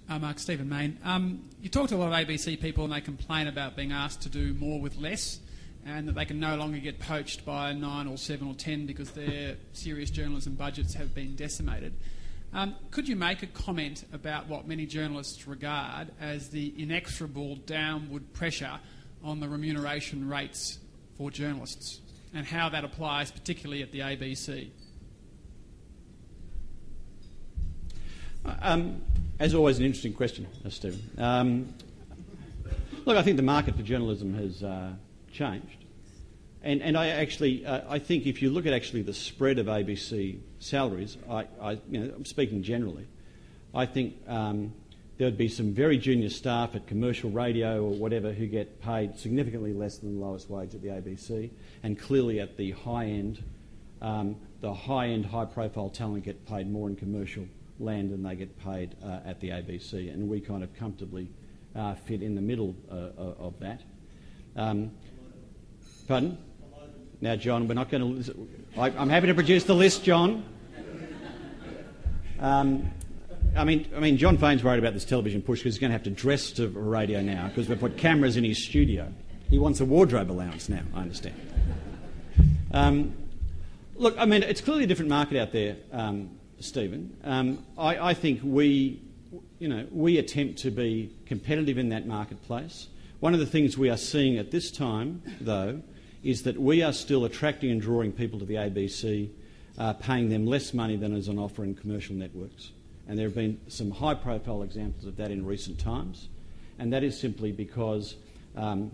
Mark, Stephen Main. You talk to a lot of ABC people and they complain about being asked to do more with less and that they can no longer get poached by 9 or 7 or 10 because their serious journalism budgets have been decimated. Could you make a comment about what many journalists regard as the inexorable downward pressure on the remuneration rates for journalists and how that applies particularly at the ABC? As always, an interesting question, Stephen. Look, I think the market for journalism has changed. And I think if you look at actually the spread of ABC salaries, I'm speaking generally, I think there would be some very junior staff at commercial radio or whatever who get paid significantly less than the lowest wage at the ABC, and clearly at the high end, high-profile talent get paid more in commercial land than they get paid at the ABC, and we kind of comfortably fit in the middle of that. Pardon? Now, John, we're not going to... I'm happy to produce the list, John. I mean, John Fane's worried about this television push because he's going to have to dress to radio now because we've put cameras in his studio. He wants a wardrobe allowance now, I understand. Look, I mean, it's clearly a different market out there, Stephen. I think we attempt to be competitive in that marketplace. One of the things we are seeing at this time, though, is that we are still attracting and drawing people to the ABC, paying them less money than is on offer in commercial networks. And there have been some high-profile examples of that in recent times, and that is simply because I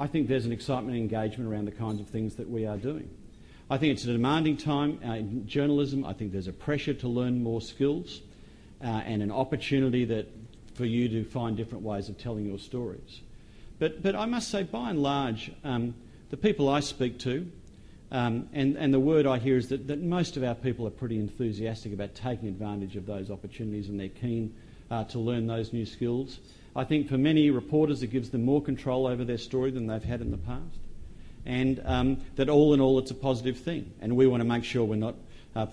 think there's an excitement and engagement around the kinds of things that we are doing. I think it's a demanding time in journalism. I think there's a pressure to learn more skills and an opportunity for you to find different ways of telling your stories. But I must say, by and large, the people I speak to, and the word I hear is that most of our people are pretty enthusiastic about taking advantage of those opportunities, and they're keen to learn those new skills. I think for many reporters it gives them more control over their story than they've had in the past, and that all in all it's a positive thing. And we want to make sure we're not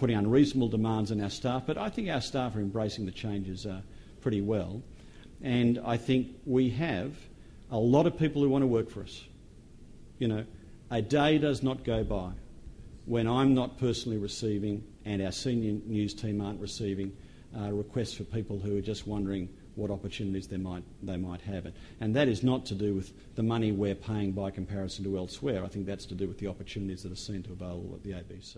putting unreasonable demands on our staff, but I think our staff are embracing the changes pretty well. And I think we have a lot of people who want to work for us. You know, a day does not go by when I'm not personally receiving and our senior news team aren't receiving requests for people who are just wondering what opportunities they might have. And that is not to do with the money we're paying by comparison to elsewhere. I think that's to do with the opportunities that are seen to available at the ABC.